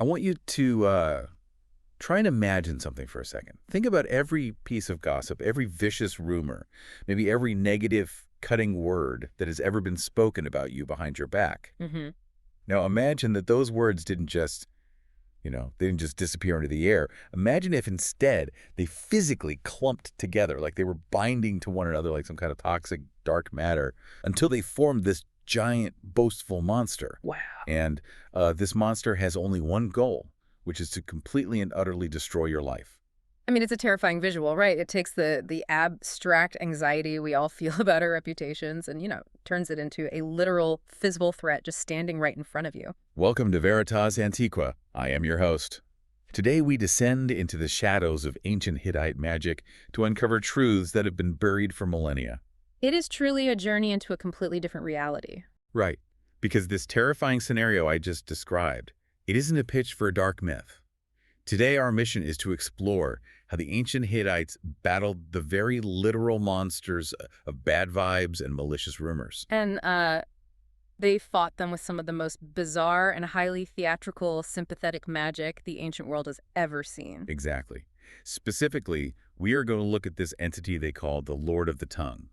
I want you to try and imagine something for a second. Think about every piece of gossip, every vicious rumor, maybe every negative cutting word that has ever been spoken about you behind your back. Hmm. Now imagine that those words didn't just, they didn't just disappear into the air. Imagine if instead they physically clumped together, like they were binding to one another like some kind of toxic dark matter, until they formed this giant boastful monster. Wow. And this monster has only one goal, which is to completely and utterly destroy your life. I mean, it's a terrifying visual, right? It takes the abstract anxiety we all feel about our reputations and, turns it into a literal physical threat just standing right in front of you. Welcome to Veritas Antiqua. I am your host. Today we descend into the shadows of ancient Hittite magic to uncover truths that have been buried for millennia. It is truly a journey into a completely different reality. Right, because this terrifying scenario I just described, it isn't a pitch for a dark myth. Today our mission is to explore how the ancient Hittites battled the very literal monsters of bad vibes and malicious rumors. And they fought them with some of the most bizarre and highly theatrical, sympathetic magic the ancient world has ever seen. Exactly. Specifically, we are going to look at this entity they call the Lord of the Tongue.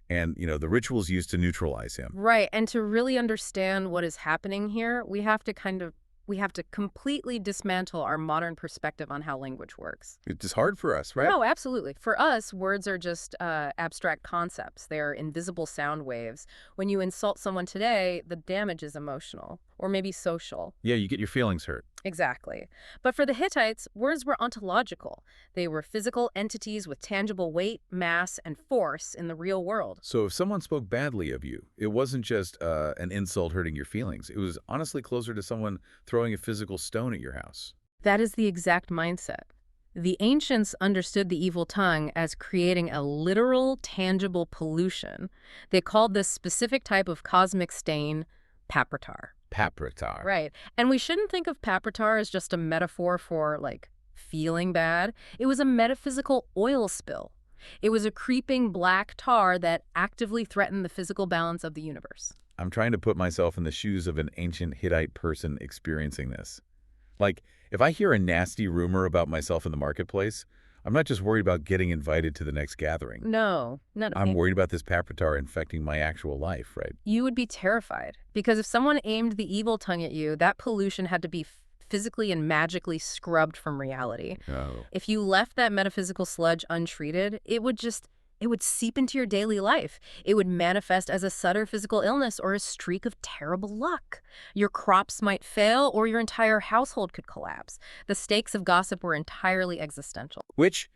And, the rituals used to neutralize him. Right, and to really understand what is happening here, we have to completely dismantle our modern perspective on how language works. It's just hard for us, right? No, absolutely. For us, words are just abstract concepts. They're invisible sound waves. When you insult someone today, the damage is emotional or maybe social. Yeah, you get your feelings hurt. Exactly. But for the Hittites, words were ontological. They were physical entities with tangible weight, mass, and force in the real world. So if someone spoke badly of you, it wasn't just an insult hurting your feelings. It was honestly closer to someone throwing a physical stone at your house. That is the exact mindset. The ancients understood the evil tongue as creating a literal, tangible pollution. They called this specific type of cosmic stain papratar. Papratar. Right. And we shouldn't think of papratar as just a metaphor for, feeling bad. It was a metaphysical oil spill. It was a creeping black tar that actively threatened the physical balance of the universe. I'm trying to put myself in the shoes of an ancient Hittite person experiencing this. Like, if I hear a nasty rumor about myself in the marketplace, I'm not just worried about getting invited to the next gathering. No, I'm worried about this papratar infecting my actual life, right? You would be terrified, because if someone aimed the evil tongue at you, that pollution had to be physically and magically scrubbed from reality. Oh. If you left that metaphysical sludge untreated, it would seep into your daily life. It would manifest as a subtle physical illness or a streak of terrible luck. Your crops might fail or your entire household could collapse. The stakes of gossip were entirely existential. Which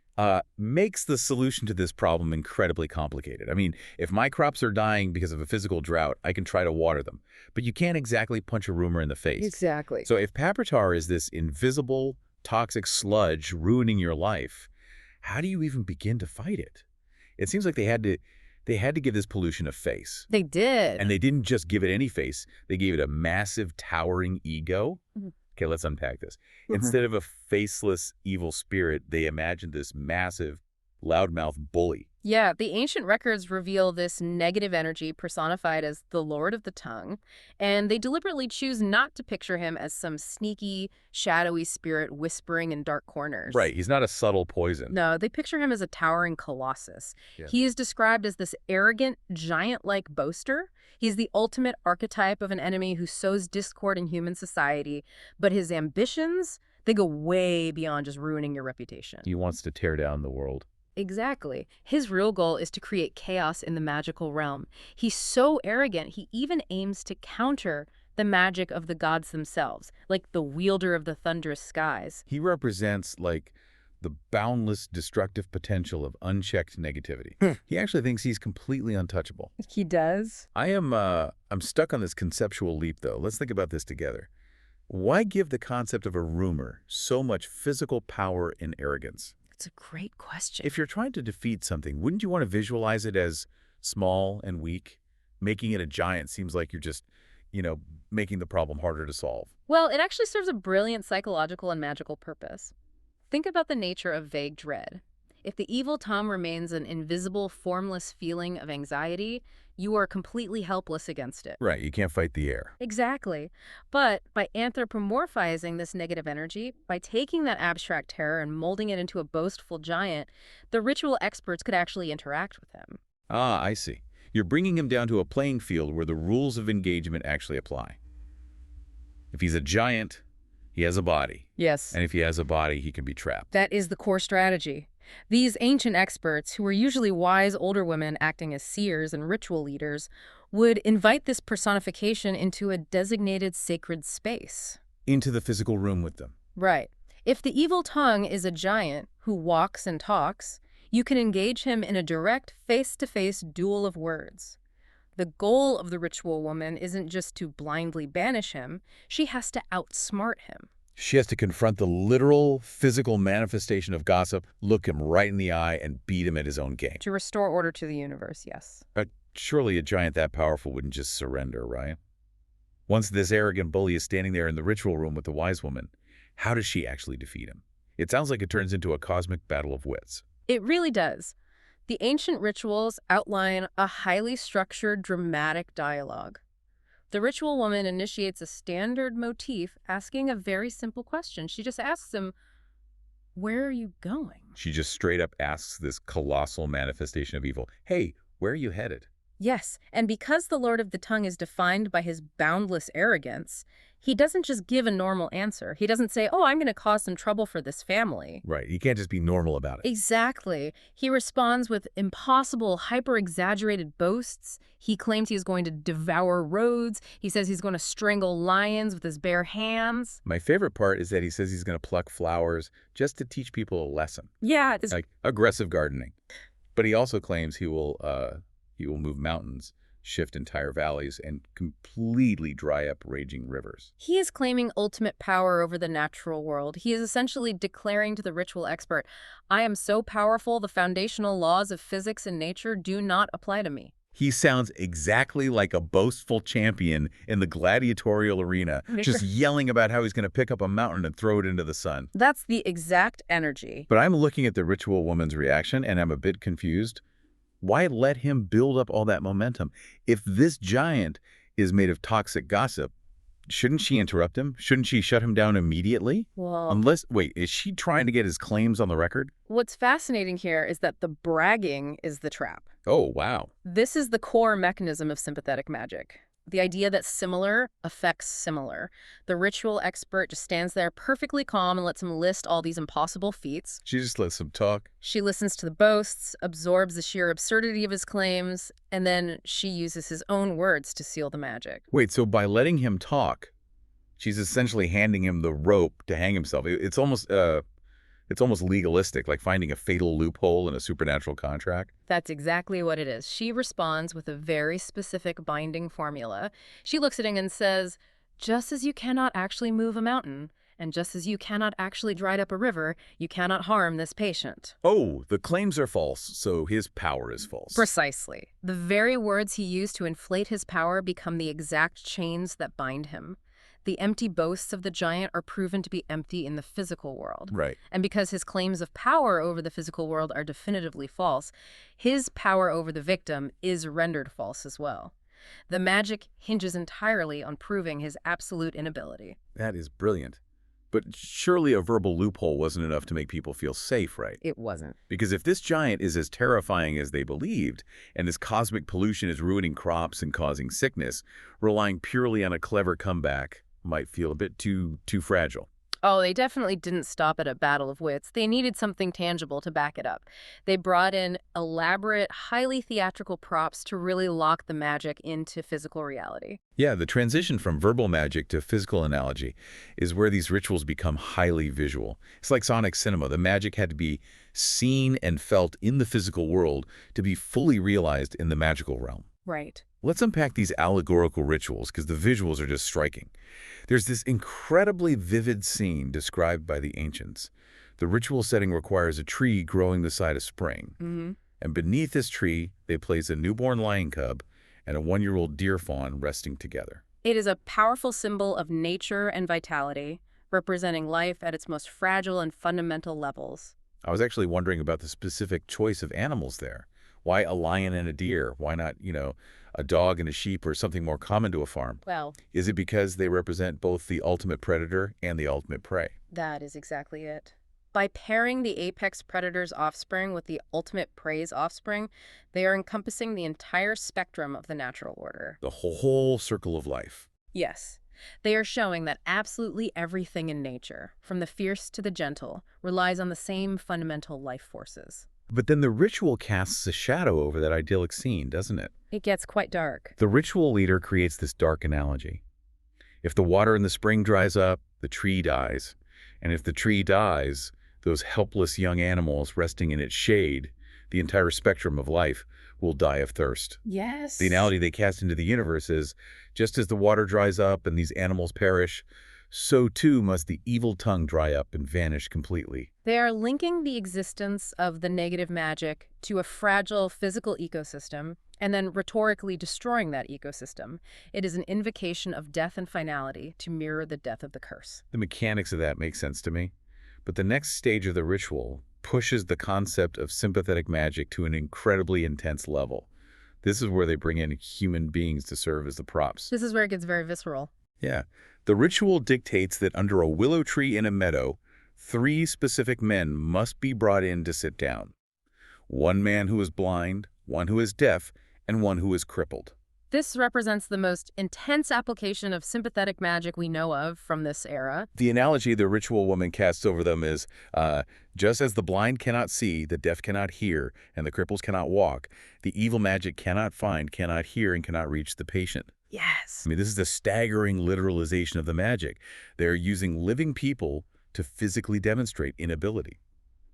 makes the solution to this problem incredibly complicated. I mean, if my crops are dying because of a physical drought, I can try to water them. But you can't exactly punch a rumor in the face. Exactly. So if papratar is this invisible, toxic sludge ruining your life, how do you even begin to fight it? It seems like they had to give this pollution a face. They did. And they didn't just give it any face. They gave it a massive, towering ego. Okay, let's unpack this. Instead of a faceless evil spirit, they imagined this massive, loudmouth bully. Yeah, the ancient records reveal this negative energy personified as the Lord of the Tongue, and they deliberately choose not to picture him as some sneaky, shadowy spirit whispering in dark corners. Right, he's not a subtle poison. No, they picture him as a towering colossus. Yeah. He is described as this arrogant, giant-like boaster. He's the ultimate archetype of an enemy who sows discord in human society, but his ambitions, they go way beyond just ruining your reputation. He wants to tear down the world. Exactly. His real goal is to create chaos in the magical realm. He's so arrogant, he even aims to counter the magic of the gods themselves, like the wielder of the thunderous skies. He represents, the boundless destructive potential of unchecked negativity. He actually thinks he's completely untouchable. He does? I'm stuck on this conceptual leap, though. Let's think about this together. Why give the concept of a rumor so much physical power and arrogance? It's a great question. If you're trying to defeat something, wouldn't you want to visualize it as small and weak? Making it a giant seems like you're just, making the problem harder to solve. Well, it actually serves a brilliant psychological and magical purpose. Think about the nature of vague dread. If the evil tongue remains an invisible, formless feeling of anxiety, you are completely helpless against it. Right, you can't fight the air. Exactly. But by anthropomorphizing this negative energy, by taking that abstract terror and molding it into a boastful giant, the ritual experts could actually interact with him. Ah, I see. You're bringing him down to a playing field where the rules of engagement actually apply. If he's a giant, he has a body. Yes. And if he has a body, he can be trapped. That is the core strategy. These ancient experts, who were usually wise older women acting as seers and ritual leaders, would invite this personification into a designated sacred space. Into the physical room with them. Right. If the evil tongue is a giant who walks and talks, you can engage him in a direct, face-to-face duel of words. The goal of the ritual woman isn't just to blindly banish him, she has to outsmart him. She has to confront the literal, physical manifestation of gossip, look him right in the eye, and beat him at his own game. To restore order to the universe, yes. Surely a giant that powerful wouldn't just surrender, right? Once this arrogant bully is standing there in the ritual room with the wise woman, how does she actually defeat him? It sounds like it turns into a cosmic battle of wits. It really does. The ancient rituals outline a highly structured, dramatic dialogue. The ritual woman initiates a standard motif asking a very simple question. She just asks him, "Where are you going?" She just straight up asks this colossal manifestation of evil, "Hey, where are you headed?" Yes, and because the Lord of the Tongue is defined by his boundless arrogance, he doesn't just give a normal answer. He doesn't say, "Oh, I'm going to cause some trouble for this family." Right, you can't just be normal about it. Exactly. He responds with impossible, hyper-exaggerated boasts. He claims he's going to devour roads. He says he's going to strangle lions with his bare hands. My favorite part is that he says he's going to pluck flowers just to teach people a lesson, Yeah, it's like aggressive gardening. But he also claims he will move mountains, shift entire valleys, and completely dry up raging rivers. He is claiming ultimate power over the natural world. He is essentially declaring to the ritual expert, "I am so powerful, the foundational laws of physics and nature do not apply to me." He sounds exactly like a boastful champion in the gladiatorial arena, just yelling about how he's going to pick up a mountain and throw it into the sun. That's the exact energy. But I'm looking at the ritual woman's reaction, and I'm a bit confused. Why let him build up all that momentum? If this giant is made of toxic gossip, shouldn't she interrupt him? Shouldn't she shut him down immediately? Well, Wait, is she trying to get his claims on the record? what's fascinating here is that the bragging is the trap. Oh, wow. This is the core mechanism of sympathetic magic. The idea that similar affects similar. The ritual expert just stands there perfectly calm and lets him list all these impossible feats. She just lets him talk. She listens to the boasts, absorbs the sheer absurdity of his claims, and then she uses his own words to seal the magic. Wait, so by letting him talk, she's essentially handing him the rope to hang himself. It's almost legalistic, like finding a fatal loophole in a supernatural contract. That's exactly what it is. She responds with a very specific binding formula. She looks at him and says, "Just as you cannot actually move a mountain, and just as you cannot actually dry up a river, you cannot harm this patient." Oh, the claims are false, so his power is false. Precisely. The very words he used to inflate his power become the exact chains that bind him. The empty boasts of the giant are proven to be empty in the physical world. Right. And because his claims of power over the physical world are definitively false, his power over the victim is rendered false as well. The magic hinges entirely on proving his absolute inability. That is brilliant. But surely a verbal loophole wasn't enough to make people feel safe, right? It wasn't. Because if this giant is as terrifying as they believed, and this cosmic pollution is ruining crops and causing sickness, relying purely on a clever comeback might feel a bit too fragile. Oh, they definitely didn't stop at a battle of wits. They needed something tangible to back it up. They brought in elaborate, highly theatrical props to really lock the magic into physical reality. Yeah, the transition from verbal magic to physical analogy is where these rituals become highly visual. It's like sonic cinema. The magic had to be seen and felt in the physical world to be fully realized in the magical realm. Right. Let's unpack these allegorical rituals because the visuals are just striking. There's this incredibly vivid scene described by the ancients. The ritual setting requires a tree growing beside a spring. And beneath this tree, they place a newborn lion cub and a 1-year-old deer fawn resting together. It is a powerful symbol of nature and vitality, representing life at its most fragile and fundamental levels. I was actually wondering about the specific choice of animals there. Why a lion and a deer? Why not, a dog and a sheep or something more common to a farm? Well, Is it because they represent both the ultimate predator and the ultimate prey? that is exactly it. By pairing the apex predator's offspring with the ultimate prey's offspring, they are encompassing the entire spectrum of the natural order. The whole circle of life. Yes, they are showing that absolutely everything in nature, from the fierce to the gentle, relies on the same fundamental life forces. But then the ritual casts a shadow over that idyllic scene, doesn't it? It gets quite dark. The ritual leader creates this dark analogy. If the water in the spring dries up, the tree dies. And if the tree dies, those helpless young animals resting in its shade, the entire spectrum of life, will die of thirst. Yes. The analogy they cast into the universe is, just as the water dries up and these animals perish, so too must the evil tongue dry up and vanish completely. They are linking the existence of the negative magic to a fragile physical ecosystem and then rhetorically destroying that ecosystem. It is an invocation of death and finality to mirror the death of the curse. The mechanics of that make sense to me. But the next stage of the ritual pushes the concept of sympathetic magic to an incredibly intense level. This is where they bring in human beings to serve as the props. This is where it gets very visceral. Yeah. The ritual dictates that under a willow tree in a meadow, 3 specific men must be brought in to sit down. 1 man who is blind, 1 who is deaf, and 1 who is crippled. This represents the most intense application of sympathetic magic we know of from this era. The analogy the ritual woman casts over them is, just as the blind cannot see, the deaf cannot hear, and the cripples cannot walk, the evil magic cannot find, cannot hear, and cannot reach the patient. Yes. I mean, this is a staggering literalization of the magic. They're using living people to physically demonstrate inability.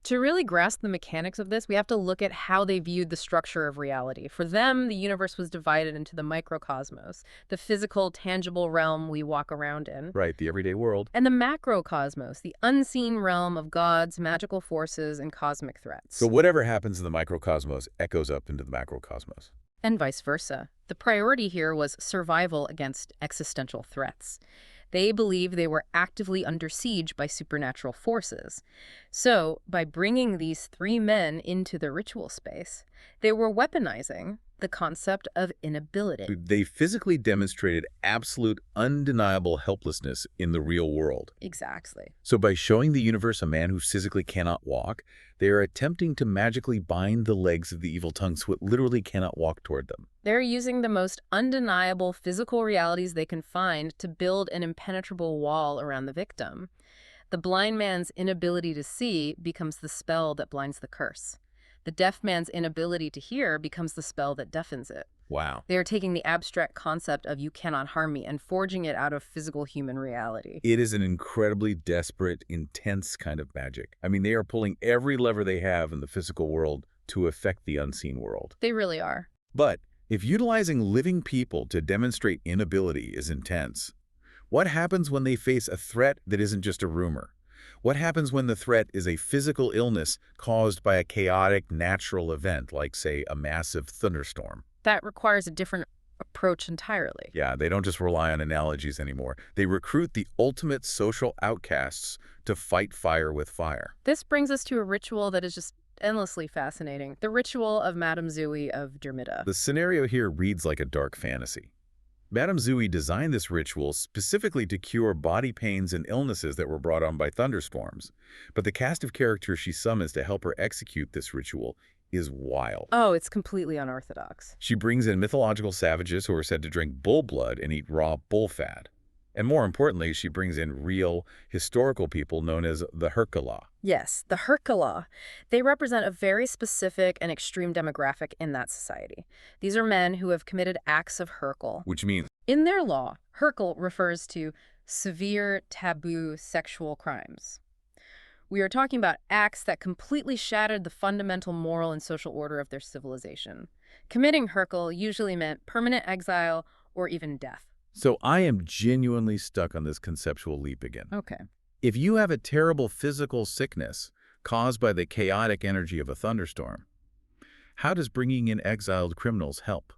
To really grasp the mechanics of this, we have to look at how they viewed the structure of reality. For them, the universe was divided into the microcosmos, the physical, tangible realm we walk around in. Right, the everyday world. And the macrocosmos, the unseen realm of gods, magical forces, and cosmic threats. So whatever happens in the microcosmos echoes up into the macrocosmos. And vice versa. The priority here was survival against existential threats. They believed they were actively under siege by supernatural forces. So, by bringing these 3 men into the ritual space, they were weaponizing the concept of inability. They physically demonstrated absolute, undeniable helplessness in the real world. Exactly. So by showing the universe a man who physically cannot walk, they are attempting to magically bind the legs of the evil tongue so it literally cannot walk toward them. They're using the most undeniable physical realities they can find to build an impenetrable wall around the victim. The blind man's inability to see becomes the spell that blinds the curse. The deaf man's inability to hear becomes the spell that deafens it. Wow. They are taking the abstract concept of you cannot harm me and forging it out of physical human reality. It is an incredibly desperate, intense kind of magic. I mean, they are pulling every lever they have in the physical world to affect the unseen world. They really are. But if utilizing living people to demonstrate inability is intense, what happens when they face a threat that isn't just a rumor? What happens when the threat is a physical illness caused by a chaotic natural event, like, say, a massive thunderstorm? That requires a different approach entirely. Yeah, they don't just rely on analogies anymore. They recruit the ultimate social outcasts to fight fire with fire. This brings us to a ritual that is just endlessly fascinating. The ritual of Madame Zuwi of Dermida. The scenario here reads like a dark fantasy. Madame Zuwi designed this ritual specifically to cure body pains and illnesses that were brought on by thunderstorms. But the cast of characters she summons to help her execute this ritual is wild. Oh, it's completely unorthodox. She brings in mythological savages who are said to drink bull blood and eat raw bull fat. And more importantly, she brings in real, historical people known as the Herkula. Yes, the Herkula. They represent a very specific and extreme demographic in that society. These are men who have committed acts of Herkul. Which means, In their law, Herkul refers to severe, taboo sexual crimes. We are talking about acts that completely shattered the fundamental moral and social order of their civilization. Committing Herkul usually meant permanent exile or even death. so I am genuinely stuck on this conceptual leap again. Okay. If you have a terrible physical sickness caused by the chaotic energy of a thunderstorm, how does bringing in exiled criminals help?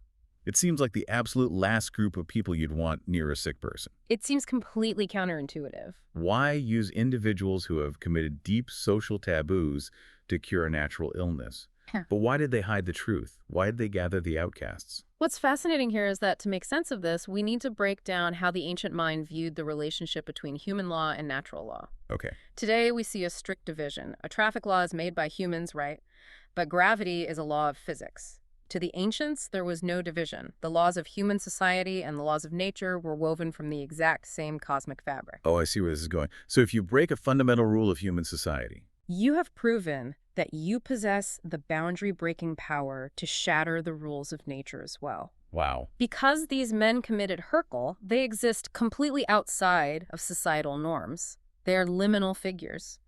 It seems like the absolute last group of people you'd want near a sick person. It seems completely counterintuitive. Why use individuals who have committed deep social taboos to cure a natural illness? Huh. But why did they hide the truth? Why did they gather the outcasts? What's fascinating here is that to make sense of this, we need to break down how the ancient mind viewed the relationship between human law and natural law. Okay. Today, we see a strict division. A traffic law is made by humans, right? But gravity is a law of physics. To the ancients, there was no division. The laws of human society and the laws of nature were woven from the exact same cosmic fabric. Oh, I see where this is going. So if you break a fundamental rule of human society, You have proven that you possess the boundary-breaking power to shatter the rules of nature as well. wow. Because these men committed Hercule, they exist completely outside of societal norms. They are liminal figures.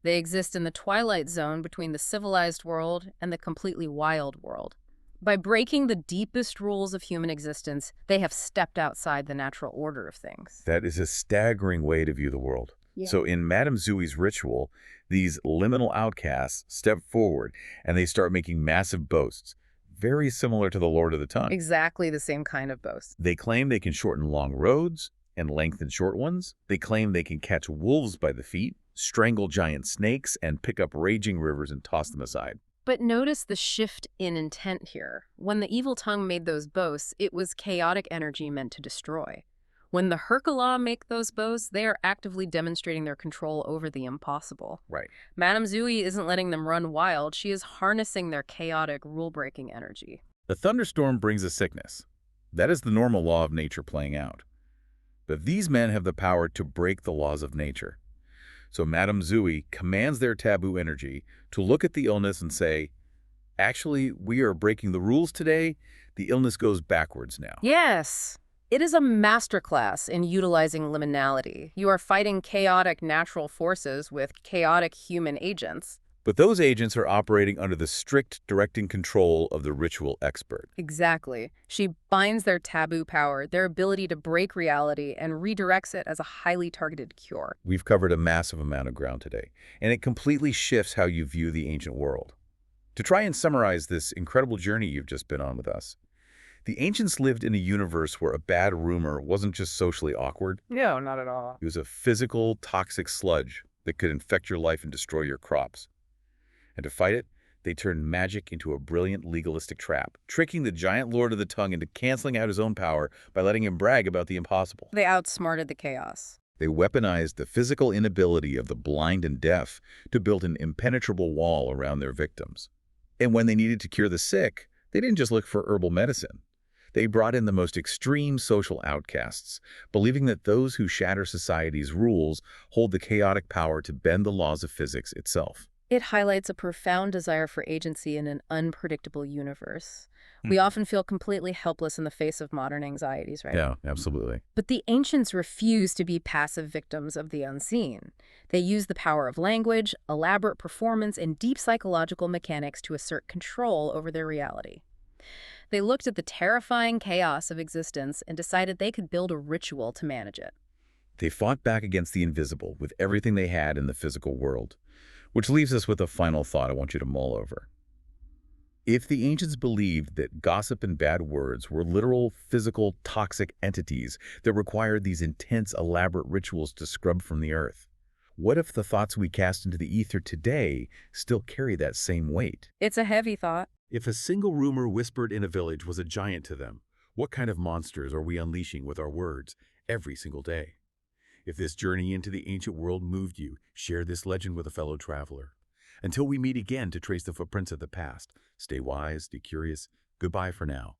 They exist in the twilight zone between the civilized world and the completely wild world. By breaking the deepest rules of human existence, they have stepped outside the natural order of things. That is a staggering way to view the world. Yeah. So in Madame Zuwi's ritual, these liminal outcasts step forward and they start making massive boasts, very similar to the Lord of the Tongue. Exactly the same kind of boast. They claim they can shorten long roads and lengthen short ones. They claim they can catch wolves by the feet, strangle giant snakes, and pick up raging rivers and toss them aside. But notice the shift in intent here. When the evil tongue made those boasts, it was chaotic energy meant to destroy. When the Hercule make those boasts, they are actively demonstrating their control over the impossible. Right. Madame Zuwi isn't letting them run wild. She is harnessing their chaotic, rule-breaking energy. The thunderstorm brings a sickness. That is the normal law of nature playing out. But these men have the power to break the laws of nature. So Madame Zuwi commands their taboo energy to look at the illness and say, actually, we are breaking the rules today. The illness goes backwards now. Yes! It is a masterclass in utilizing liminality. You are fighting chaotic natural forces with chaotic human agents. But those agents are operating under the strict directing control of the ritual expert. Exactly. She binds their taboo power, their ability to break reality, and redirects it as a highly targeted cure. We've covered a massive amount of ground today, and it completely shifts how you view the ancient world. To try and summarize this incredible journey you've just been on with us, the ancients lived in a universe where a bad rumor wasn't just socially awkward. No, not at all. It was a physical, toxic sludge that could infect your life and destroy your crops. And to fight it, they turned magic into a brilliant legalistic trap, tricking the giant Lord of the Tongue into canceling out his own power by letting him brag about the impossible. They outsmarted the chaos. They weaponized the physical inability of the blind and deaf to build an impenetrable wall around their victims. And when they needed to cure the sick, they didn't just look for herbal medicine. They brought in the most extreme social outcasts, believing that those who shatter society's rules hold the chaotic power to bend the laws of physics itself. It highlights a profound desire for agency in an unpredictable universe. We often feel completely helpless in the face of modern anxieties, right? Yeah, absolutely. But the ancients refused to be passive victims of the unseen. They used the power of language, elaborate performance, and deep psychological mechanics to assert control over their reality. They looked at the terrifying chaos of existence and decided they could build a ritual to manage it. They fought back against the invisible with everything they had in the physical world. Which leaves us with a final thought I want you to mull over. If the ancients believed that gossip and bad words were literal, physical, toxic entities that required these intense, elaborate rituals to scrub from the earth, what if the thoughts we cast into the ether today still carry that same weight? It's a heavy thought. If a single rumor whispered in a village was a giant to them, what kind of monsters are we unleashing with our words every single day? If this journey into the ancient world moved you, share this legend with a fellow traveler. Until we meet again to trace the footprints of the past, stay wise, stay curious. Goodbye for now.